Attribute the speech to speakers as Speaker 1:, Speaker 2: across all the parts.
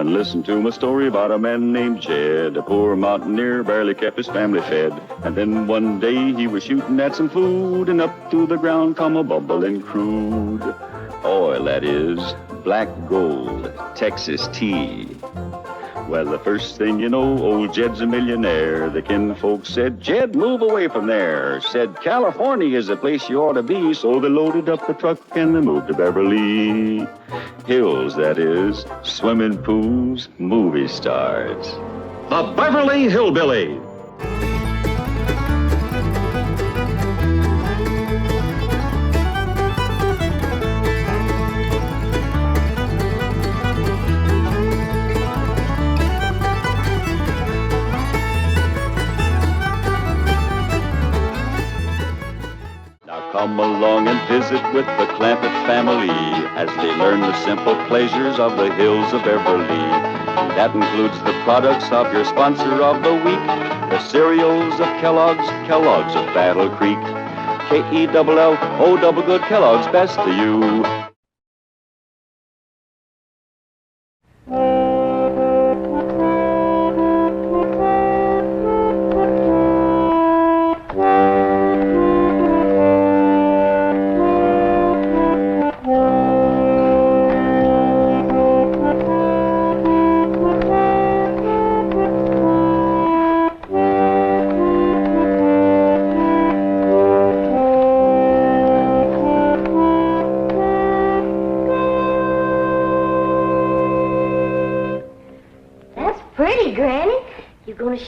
Speaker 1: and listen to my story about a man named Jed. A poor mountaineer barely kept his family fed. And then one day he was shooting at some food, and up through the ground come a bubbling crude oil, that is, black gold, Texas tea. Well, the first thing you know, old Jed's a millionaire. The kinfolk said, Jed, move away from there. Said, California is the place you ought to be. So they loaded up the truck and they moved to Beverly Hills, that is, swimming pools, movie stars.
Speaker 2: The Beverly Hillbillies.
Speaker 1: Come along and visit with the Clampett family as they learn the simple pleasures of the hills of Beverly. That includes the products of your sponsor of the week, the cereals of Kellogg's, Kellogg's of Battle Creek. K-E-double-L-O double good Kellogg's, best to you.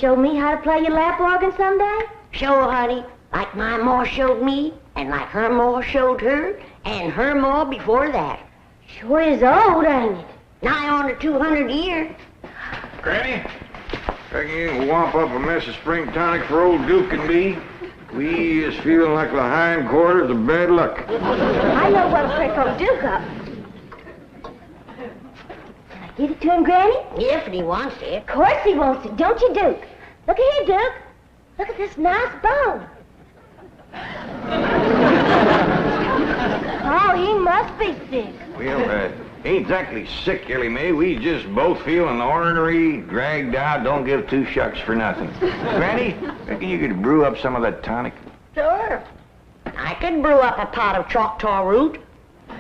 Speaker 3: Show me how to play your lap organ someday?
Speaker 4: Sure, honey. Like my ma showed me, and like her ma showed her, and her ma before that.
Speaker 3: Sure is old, ain't it?
Speaker 4: Nigh on to 200 years.
Speaker 5: Granny, reckon you can whomp up a mess of spring tonic for old Duke and me? We is feeling like the hindquarters of bad luck.
Speaker 3: I know what'll prick old Duke up. Can I give it to him, Granny?
Speaker 4: If he wants it.
Speaker 3: Of course he wants it, don't you, Duke? Look at here, Duke. Look at this nice bone. Oh, he must be sick.
Speaker 5: Well, ain't exactly sick, Ellie Mae. We just both feeling ornery, dragged out, don't give two shucks for nothing. Granny, reckon you could brew up some of that tonic?
Speaker 4: Sure. I could brew up a pot of Choctaw root,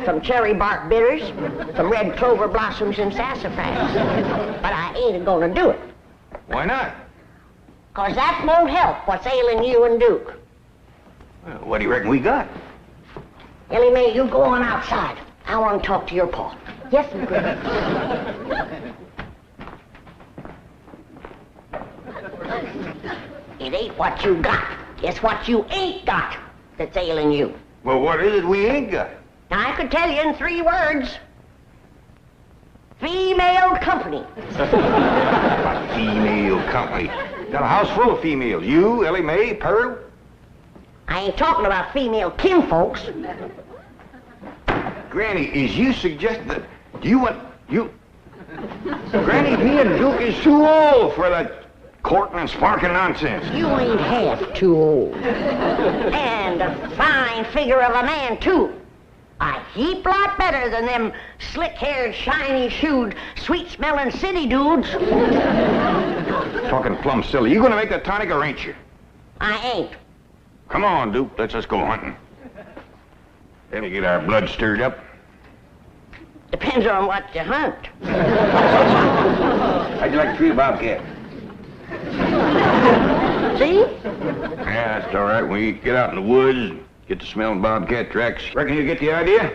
Speaker 4: some cherry bark bitters, some red clover blossoms and sassafras. But I ain't gonna do it.
Speaker 5: Why not?
Speaker 4: 'Cause that won't help what's ailing you and Duke.
Speaker 5: Well, what do you reckon we got?
Speaker 4: Ellie Mae, you go on outside. I want to talk to your pa.
Speaker 3: Yes, my Granny.
Speaker 4: It ain't what you got. It's what you ain't got that's ailing you.
Speaker 5: Well, what is it we ain't got?
Speaker 4: Now, I could tell you in 3 words. Female company.
Speaker 5: A female company. Got a house full of females. You, Ellie Mae, Pearl.
Speaker 4: I ain't talking about female kinfolks.
Speaker 5: Granny, is you suggesting that you want... Granny, me and Duke is too old for that courting and sparking nonsense.
Speaker 4: You ain't half too old. And a fine figure of a man, too. A heap lot better than them slick-haired, shiny-shoed, sweet-smelling city dudes.
Speaker 5: Talking plumb silly. You gonna make that tonic or ain't you?
Speaker 4: I ain't.
Speaker 5: Come on, Duke. Let's just go hunting. That'll get our blood stirred up.
Speaker 4: Depends on what you hunt.
Speaker 5: How'd you like to treat a bobcat?
Speaker 4: See?
Speaker 5: Yeah, that's all right. When you get out in the woods, get to smelling bobcat tracks. Reckon you get the idea?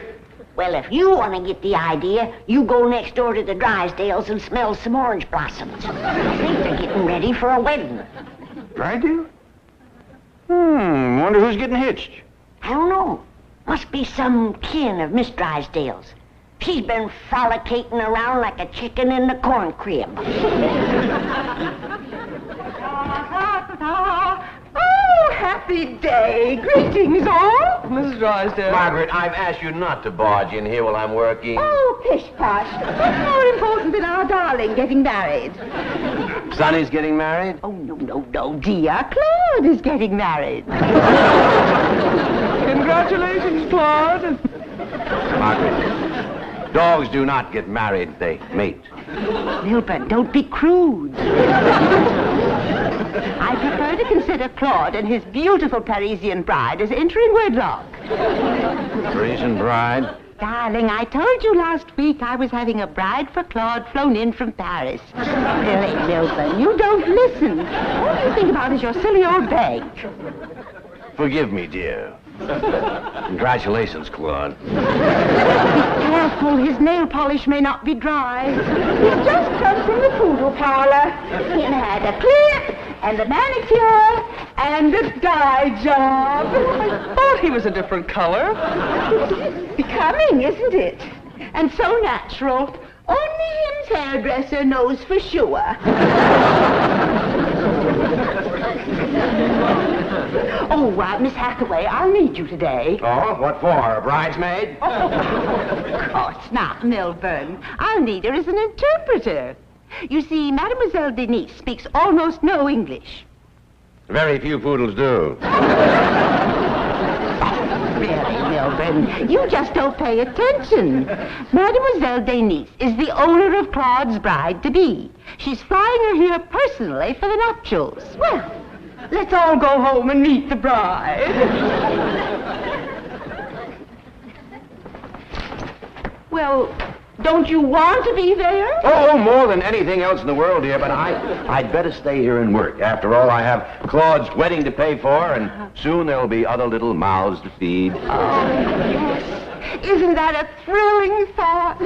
Speaker 4: Well, if you want to get the idea, you go next door to the Drysdales and smell some orange blossoms. I think they're getting ready for a wedding.
Speaker 5: Drysdale? Wonder who's getting hitched.
Speaker 4: I don't know. Must be some kin of Miss Drysdale's. She's been frolicking around like a chicken in the corn crib.
Speaker 6: Oh, happy day. Greetings all. Miss Drysdale.
Speaker 7: Margaret, I've asked you not to barge in here while I'm working.
Speaker 6: Oh, pish-posh. What's more important than our darling getting married?
Speaker 7: Sonny's getting married?
Speaker 6: Oh, no, dear. Claude is getting married. Congratulations, Claude.
Speaker 5: Margaret,
Speaker 7: Dogs do not get married, they mate.
Speaker 6: Milburn, don't be crude. I prefer to consider Claude and his beautiful Parisian bride as entering wedlock.
Speaker 7: Parisian bride?
Speaker 6: Darling, I told you last week I was having a bride for Claude flown in from Paris. Really, Milburn, you don't listen. All you think about is your silly old bag.
Speaker 7: Forgive me, dear. Congratulations, Claude.
Speaker 6: Careful, his nail polish may not be dry. He's just come from the poodle parlor. He had a clip and a manicure and a dye job.
Speaker 8: I thought he was a different color.
Speaker 6: Becoming, isn't it? And so natural. Only him's hairdresser knows for sure. Oh, Miss Hathaway, I'll need you today.
Speaker 7: Oh, what for? A bridesmaid?
Speaker 6: Of course not, Milburn. I'll need her as an interpreter. You see, Mademoiselle Denise speaks almost no English.
Speaker 7: Very few poodles do.
Speaker 6: Really, Milburn, you just don't pay attention. Mademoiselle Denise is the owner of Claude's bride-to-be. She's flying her here personally for the nuptials. Well, let's all go home and meet the bride. Well, don't you want to be there?
Speaker 7: Oh, more than anything else in the world, dear, but I'd better stay here and work. After all, I have Claude's wedding to pay for, and soon there'll be other little mouths to feed.
Speaker 6: Oh, yes. Isn't that a thrilling thought?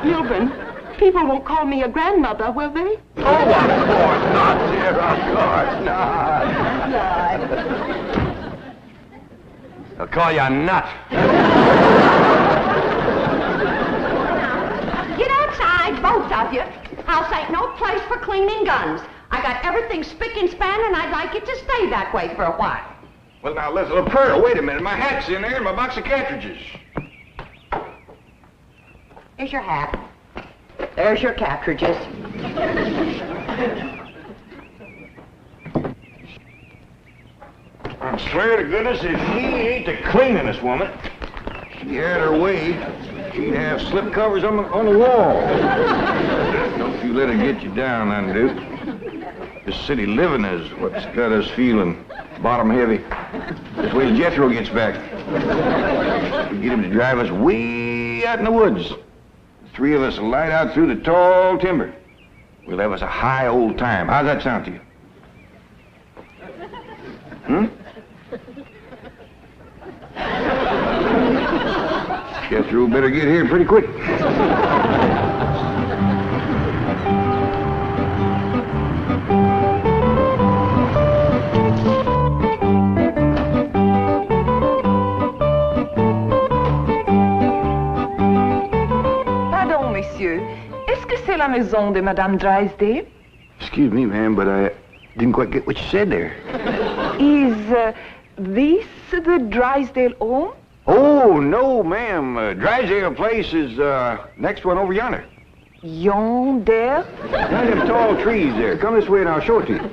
Speaker 6: Milburn, people won't call me a grandmother, will they?
Speaker 7: Oh, of course not, dear, of course not. They'll call you a nut.
Speaker 4: Get outside, both of you. House ain't no place for cleaning guns. I got everything spick and span, and I'd like it to stay that way for a while.
Speaker 5: Well, now, little Pearl, wait a minute. My hat's in there and my box of cartridges.
Speaker 4: Here's your hat. There's your cartridges.
Speaker 5: I swear to goodness, if he ain't the cleaningest woman, she had her way, she'd have slip covers on the wall. Don't you let her get you down, then, Duke. This city living is what's got us feeling bottom heavy. Just wait till Jethro gets back. We get him to drive us way out in the woods. The three of us will light out through the tall timber. We'll have us a high old time. How's that sound to you? Jethro better get here pretty quick.
Speaker 8: Pardon, messieurs. Est-ce que c'est la maison de Madame Drysdale?
Speaker 5: Excuse me, ma'am, but I didn't quite get what you said there.
Speaker 8: Is this the Drysdale home?
Speaker 5: Oh, no, ma'am. Drysdale Place is, next one over yonder.
Speaker 8: Yonder?
Speaker 5: Behind them tall trees there. Come this way and I'll show it to you.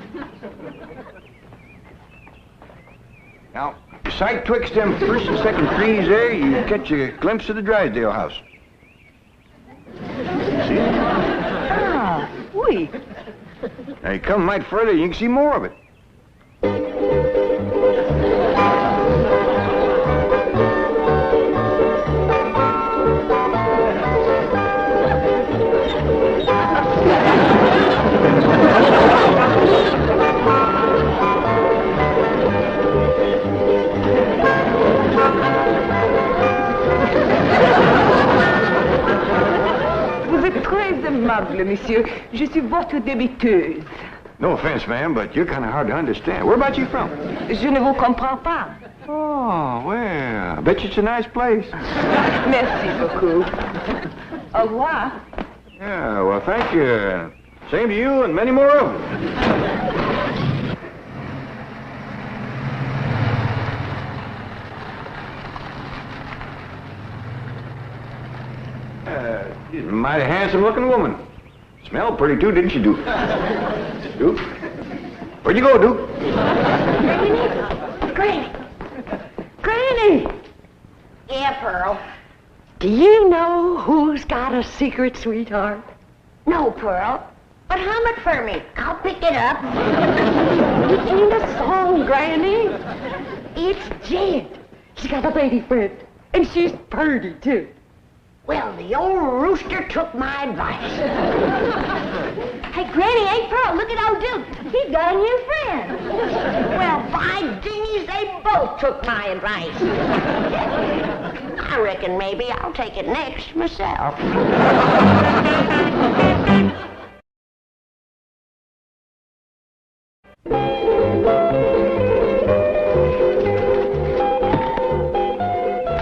Speaker 5: Now, sight twixt them first and second trees there, you catch a glimpse of the Drysdale house. See?
Speaker 8: Ah, oui.
Speaker 5: Now, you come a mite further, you can see more of it.
Speaker 8: Vous êtes très aimable, monsieur. Je suis votre débiteuse.
Speaker 5: No offense, ma'am, but you're kind of hard to understand. Where about you from?
Speaker 8: Je ne vous comprends pas.
Speaker 5: Oh, well, I bet you it's a nice place.
Speaker 8: Merci beaucoup. Au revoir.
Speaker 5: Yeah, well, thank you. Same to you and many more of them. She's a mighty handsome-looking woman. Smelled pretty, too, didn't she, Duke? Duke? Where'd you go, Duke?
Speaker 4: Granny! Granny! Yeah, Pearl.
Speaker 6: Do you know who's got a secret, sweetheart?
Speaker 4: No, Pearl. But hum it for me. I'll pick it up.
Speaker 6: It ain't a song, Granny. It's Jed. She's got a lady friend, and she's purty, too.
Speaker 4: Well, the old rooster took my advice.
Speaker 3: Hey, Granny, hey, Pearl, look at old Duke. He's got a new friend.
Speaker 4: Well, by dingies, they both took my advice. I reckon maybe I'll take it next myself.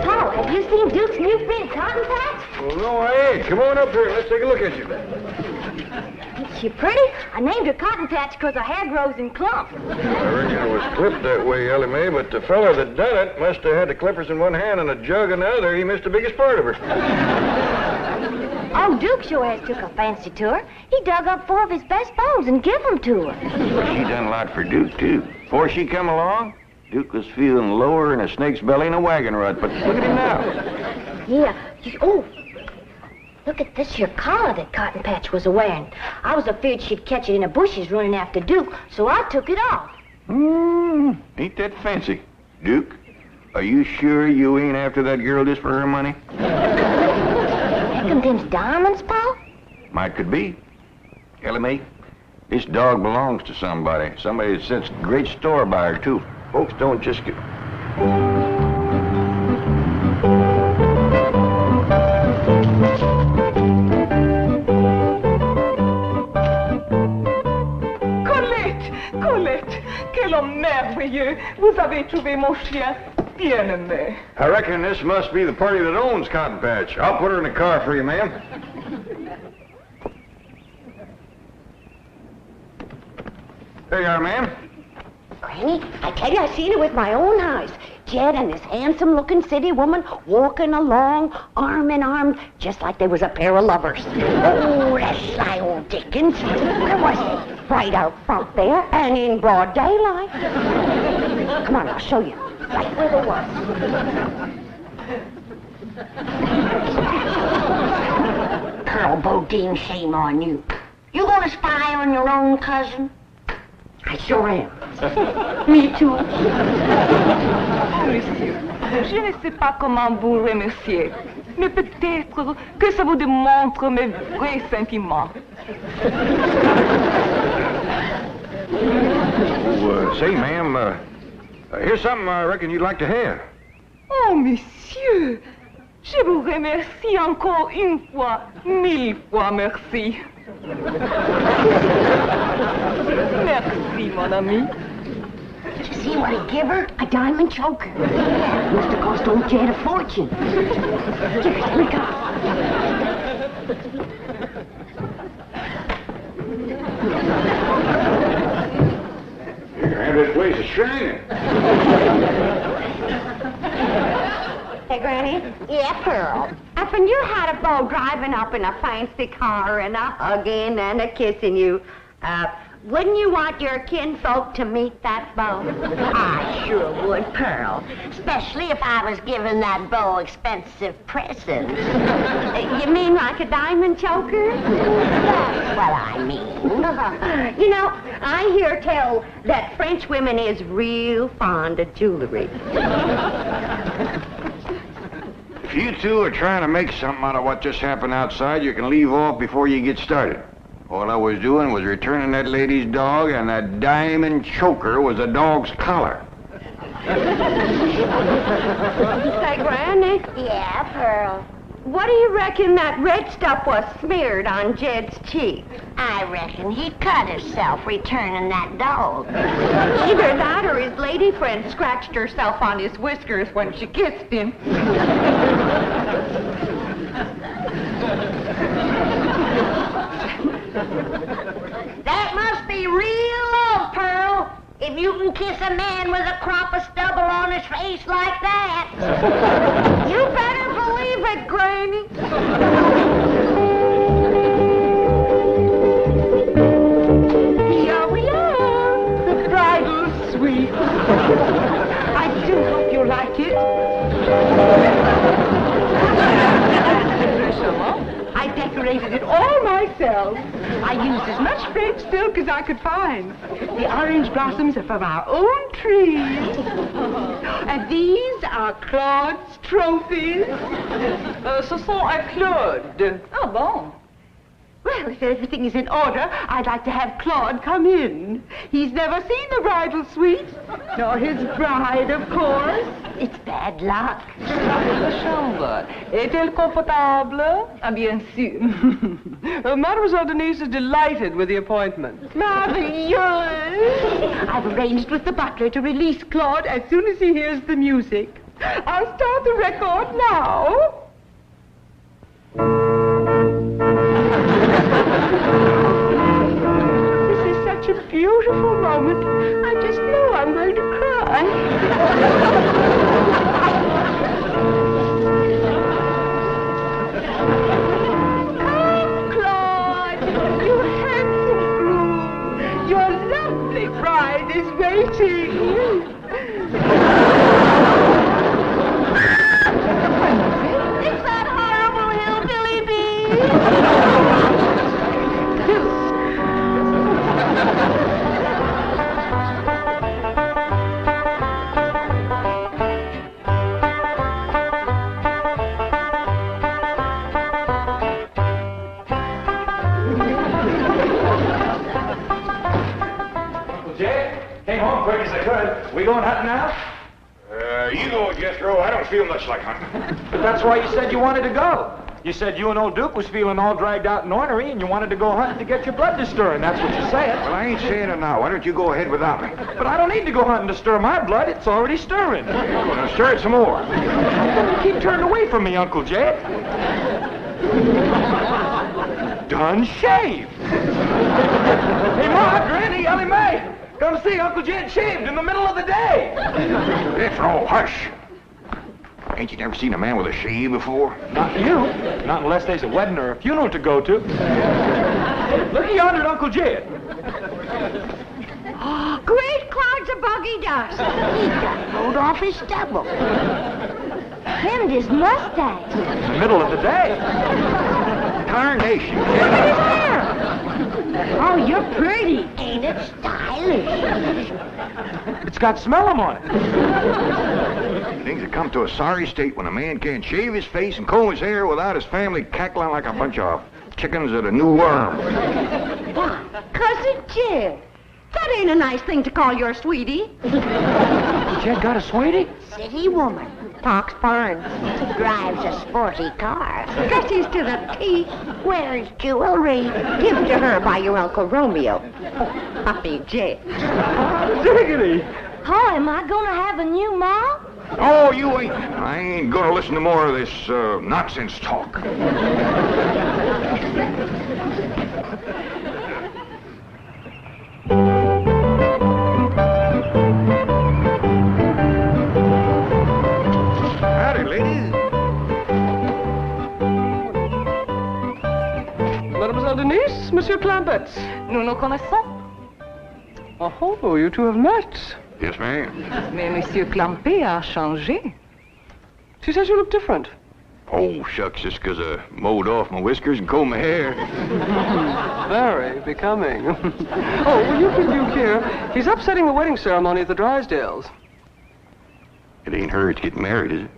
Speaker 3: Paul, have you seen Duke's new friend, Cotton Patch?
Speaker 5: Well, no, I ain't. Come on up here. Let's take a look at you.
Speaker 3: Is she pretty? I named her Cotton Patch because her hair grows in clumps.
Speaker 5: I reckon it was clipped that way, Ellie Mae, but the fella that done it must have had the clippers in one hand and a jug in the other. He missed the biggest part of her.
Speaker 3: Oh, Duke sure has took a fancy to her. He dug up 4 of his best bones and give them to her.
Speaker 5: She done a lot for Duke, too. Before she come along, Duke was feeling lower in a snake's belly in a wagon rut, but look at him now.
Speaker 3: Yeah. Oh, look at this here collar that Cotton Patch was wearing. I was afraid she'd catch it in the bushes running after Duke, so I took it off.
Speaker 5: Ain't that fancy. Duke, are you sure you ain't after that girl just for her money?
Speaker 3: Reckon them's diamonds, Paul?
Speaker 5: Might could be. Ellie Mae, this dog belongs to somebody. Somebody that sets great store by her, too. Folks don't just get...
Speaker 8: Colette, quel homme merveilleux. Vous avez trouvé mon chien bien aimé.
Speaker 5: I reckon this must be the party that owns Cotton Patch. I'll put her in the car for you, ma'am. There you are, ma'am.
Speaker 4: Granny, I tell you, I seen it with my own eyes. Jed and this handsome-looking city woman walking along, arm in arm, just like they was a pair of lovers. Oh, that sly old Dickens. Where was he? Right out front there and in broad daylight. Come on, I'll show you. Right where they was. Pearl Bodine, shame on you. You gonna spy on your own cousin? I sure am. Me too.
Speaker 8: Monsieur, je ne sais pas comment vous remercier, mais peut-être que ça vous démontre mes vrais sentiments.
Speaker 5: Say, ma'am, here's something I reckon you'd like to have.
Speaker 8: Oh, monsieur, je vous remercie encore une fois, 1000 fois merci. Merci, mon ami.
Speaker 4: Did you see what he give her? A diamond choker. Must have cost old Jed a fortune. Here we go.
Speaker 5: This place is shining.
Speaker 4: Hey, Granny?
Speaker 6: Yeah, Pearl. When you had a beau driving up in a fancy car and a hugging and a kissing you, wouldn't you want your kinfolk to meet that beau?
Speaker 4: I sure would, Pearl. Especially if I was giving that beau expensive presents.
Speaker 6: You mean like a diamond choker?
Speaker 4: That's what I mean.
Speaker 6: You know, I hear tell that French women is real fond of jewelry.
Speaker 5: If you two are trying to make something out of what just happened outside, you can leave off before you get started. All I was doing was returning that lady's dog, and that diamond choker was a dog's collar.
Speaker 6: Say, Granny,
Speaker 4: Yeah, Pearl.
Speaker 6: what do you reckon that red stuff was smeared on Jed's cheek?
Speaker 4: I reckon he cut himself returning that dog.
Speaker 6: Either that or his lady friend scratched herself on his whiskers when she kissed him.
Speaker 4: That must be real love, Pearl. If you can kiss a man with a crop of stubble on his face like that.
Speaker 6: You better believe it, Granny. Here we are, the bridal suite. I do hope you like it. straight silk as I could find. The orange blossoms are from our own trees. And these are Claude's trophies.
Speaker 8: Ce sont à Claude. Ah bon?
Speaker 6: Well, if everything is in order, I'd like to have Claude come in. He's never seen the bridal suite, nor his bride, of course. It's bad luck.
Speaker 8: La chambre est-elle confortable? Ah, bien sûr.
Speaker 9: Mademoiselle Denise is delighted with the appointment.
Speaker 6: Marvelous! I've arranged with the butler to release Claude as soon as he hears the music. I'll start the record now. This is such a beautiful moment. I just know I'm going to cry. Come, Claude, you handsome groom. Your lovely bride is waiting.
Speaker 4: It's that horrible hillbilly bee.
Speaker 5: Jay, came home quick as I could. We going hunting now? You go, Jethro. I don't feel much like hunting.
Speaker 10: But that's why you said you wanted to go. You said you and old Duke was feeling all dragged out and ornery, and you wanted to go hunting to get your blood to stirring. That's what you said.
Speaker 5: Well, I ain't saying it now. Why don't you go ahead without me?
Speaker 10: But I don't need to go hunting to stir my blood. It's already stirring.
Speaker 5: Well, now stir it some more.
Speaker 10: You keep turning away from me, Uncle Jed. Done shaved. Hey, Ma, Granny, Ellie Mae, come see Uncle Jed shaved in the middle of the day.
Speaker 5: Jethro, hush. Ain't you never seen a man with a shave before?
Speaker 10: Not you. Not unless there's a wedding or a funeral to go to. Look yonder at Uncle Jed.
Speaker 4: Great clouds of buggy dust. He done pulled off his stubble.
Speaker 3: Trimmed his mustache.
Speaker 10: In the middle of the day.
Speaker 5: Tarnation.
Speaker 3: Oh, you're pretty.
Speaker 4: Ain't it stylish?
Speaker 10: It's got smellum on it.
Speaker 5: Things have come to a sorry state when a man can't shave his face and comb his hair without his family cackling like a bunch of chickens at a new worm.
Speaker 3: Why, Cousin Jed, that ain't a nice thing to call your sweetie.
Speaker 10: Jed got a sweetie?
Speaker 4: City woman. Talks foreign. Drives a sporty car. Dresses to the teeth. Wears jewelry. Given to her by your Uncle Romeo. Puppy Jed.
Speaker 10: Diggity.
Speaker 3: Oh, am I gonna have a new mom?
Speaker 5: Oh, you ain't. I ain't gonna listen to more of this nonsense talk. Howdy, ladies.
Speaker 9: Mademoiselle Denise, Monsieur Clampett.
Speaker 8: Nous nous connaissons.
Speaker 9: Oh, you two have met.
Speaker 5: Yes, ma'am.
Speaker 8: Mais Monsieur Clampet a changé.
Speaker 9: She says you look different.
Speaker 5: Oh, shucks, just 'cause I mowed off my whiskers and combed my hair.
Speaker 9: Very becoming. Oh, will you keep Duke here? He's upsetting the wedding ceremony at the Drysdales.
Speaker 5: It ain't her that's getting married, is it?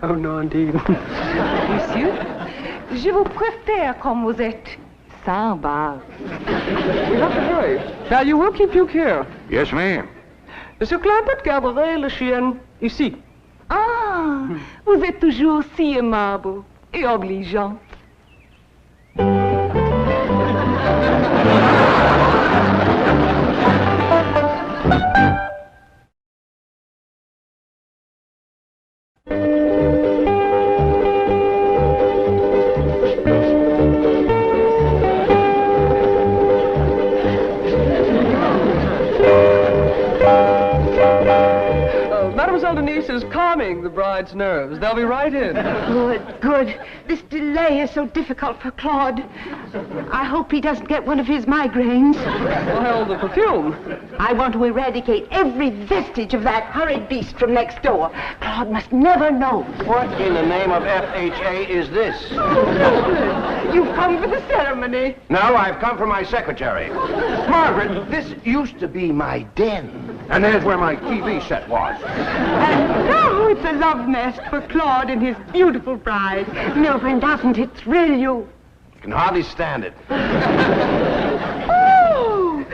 Speaker 9: Oh, no, indeed.
Speaker 8: Monsieur, je vous préfère comme vous êtes. Sans barbe.
Speaker 9: We have to hurry. Now, you will keep Duke here.
Speaker 5: Yes, ma'am.
Speaker 9: Monsieur Clampett, garderez le chien ici.
Speaker 8: Ah, vous êtes toujours si aimable et obligeant.
Speaker 9: Mademoiselle Denise is calming the bride's nerves. They'll be right in.
Speaker 6: Good, good. This delay is so difficult for Claude. I hope he doesn't get one of his migraines.
Speaker 9: Well, the perfume.
Speaker 6: I want to eradicate every vestige of that horrid beast from next door. Claude must never know.
Speaker 7: What in the name of FHA is this?
Speaker 6: You've come for the ceremony.
Speaker 7: No, I've come for my secretary. Margaret, this used to be my den. And there's where my TV set was.
Speaker 6: And now it's a love nest for Claude and his beautiful bride. Milburn, doesn't it thrill you?
Speaker 7: I can hardly stand it.
Speaker 6: Oh!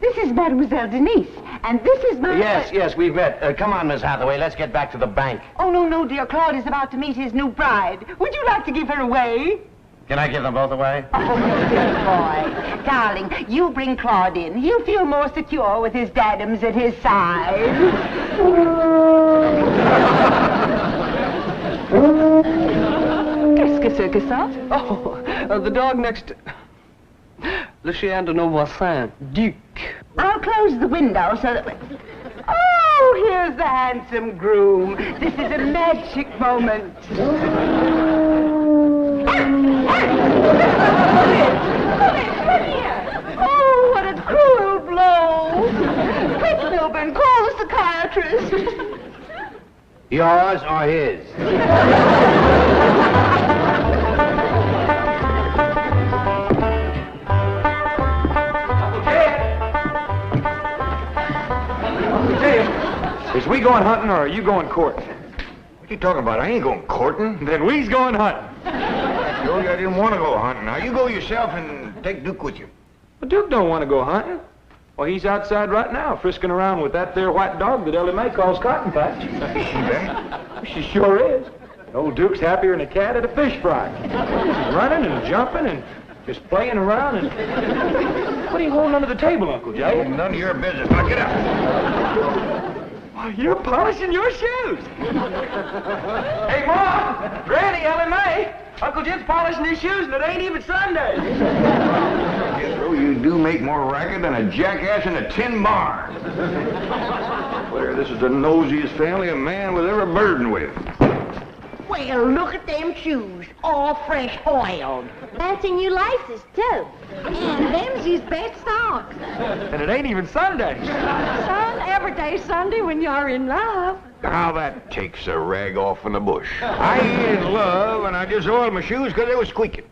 Speaker 6: This is Mademoiselle Denise, and this is my...
Speaker 7: Yes, we've met. Come on, Miss Hathaway, let's get back to the bank.
Speaker 6: Oh, no, dear. Claude is about to meet his new bride. Would you like to give her away?
Speaker 7: Can I give them both away?
Speaker 6: Oh, dear boy. Darling, you bring Claude in. He'll feel more secure with his daddums at his side.
Speaker 8: Qu'est-ce que c'est que ça?
Speaker 9: Oh, the dog next... Le chien de nos voisins, Duke.
Speaker 6: I'll close the window so that... Oh, here's the handsome groom. This is a magic moment. Oh, what a cruel blow. Quick, Milburn, call the psychiatrist.
Speaker 7: Yours or his?
Speaker 10: Is we going hunting or are you going courting?
Speaker 5: What you talking about? I ain't going courting.
Speaker 10: Then we's going hunting.
Speaker 5: I told you I didn't want to go hunting. Now you go yourself and take Duke with you.
Speaker 10: Well, Duke don't want to go hunting. Well, he's outside right now, frisking around with that there white dog that Ellie Mae calls Cotton Patch. She sure is. Old Duke's happier than a cat at a fish fry. She's running and jumping and just playing around and... What are you holding under the table, Uncle Joe?
Speaker 5: None of your business. Now get up.
Speaker 10: Why, you're polishing your shoes. Hey, Mom! Granny, Ellie Mae! Uncle Jim's polishing his shoes and it ain't even Sunday.
Speaker 5: Yes, so you do make more racket than a jackass in a tin barn. Claire, this is the nosiest family a man was ever burdened with.
Speaker 4: Well, look at them shoes, all fresh oiled.
Speaker 3: Fancy new laces, too. And them's his best socks.
Speaker 10: And it ain't even Sunday.
Speaker 3: Son, every day's Sunday when you're in love.
Speaker 5: Now that takes a rag off in the bush. I ain't in love, and I just oiled my shoes because they was squeaking.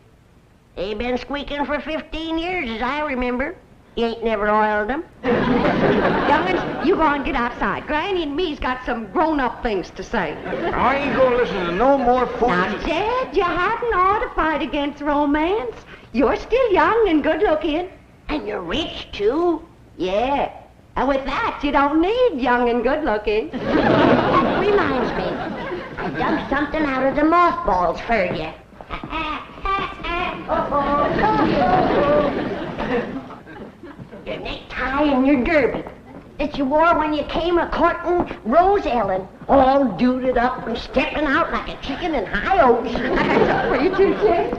Speaker 4: They been squeaking for 15 years, as I remember. You ain't never oiled them.
Speaker 3: Young'uns, you go and get outside. Granny and me's got some grown-up things to say.
Speaker 5: I ain't gonna listen to no more
Speaker 3: Now,
Speaker 5: fools.
Speaker 3: Dad, you hadn't ought to fight against romance. You're still young and good-looking.
Speaker 4: And you're rich, too.
Speaker 3: Yeah. And with that, you don't need young and good-looking.
Speaker 4: That reminds me. I dug something out of the mothballs for you. Your necktie and your derby that you wore when you came a-courting Rose Ellen, all duded up and stepping out like a chicken in high oats.
Speaker 3: For you too, Jay.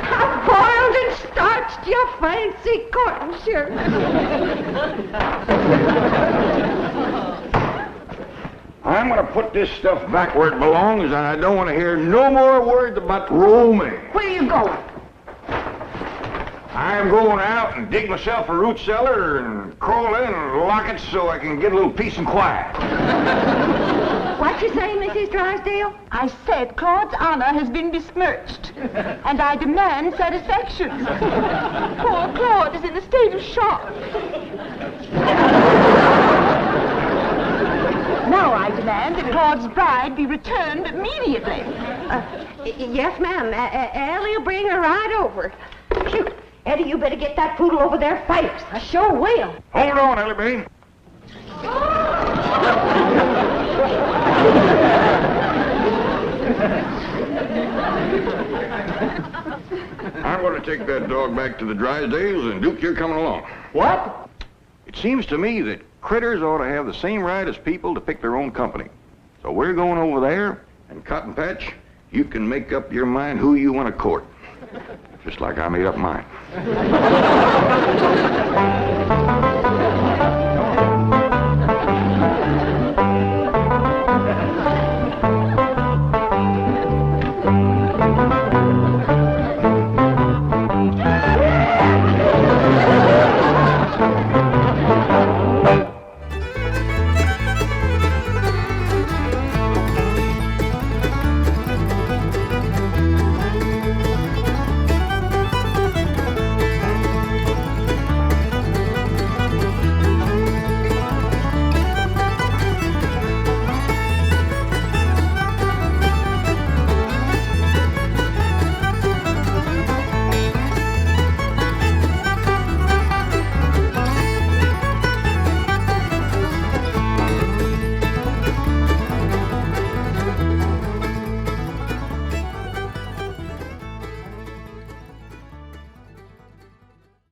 Speaker 3: I boiled and starched your fancy cotton shirt.
Speaker 5: I'm gonna put this stuff back where it belongs, and I don't want to hear no more words about romance.
Speaker 4: Where you going?
Speaker 5: I'm going out and dig myself a root cellar and crawl in and lock it so I can get a little peace and quiet.
Speaker 3: What you say, Mrs. Drysdale?
Speaker 6: I said Claude's honor has been besmirched, and I demand satisfaction. Poor Claude is in a state of shock. Now I demand that Claude's bride be returned immediately.
Speaker 3: Yes, ma'am. Ellie'll bring her right over. Shoot. Eddie, you better get that poodle over there fast. I sure will.
Speaker 5: Hold on, Ellie Mae. I'm going to take that dog back to the Drysdales, and Duke, you're coming along.
Speaker 10: What?
Speaker 5: It seems to me that critters ought to have the same right as people to pick their own company. So we're going over there, and Cotton Patch, you can make up your mind who you want to court. Just like I made up mine.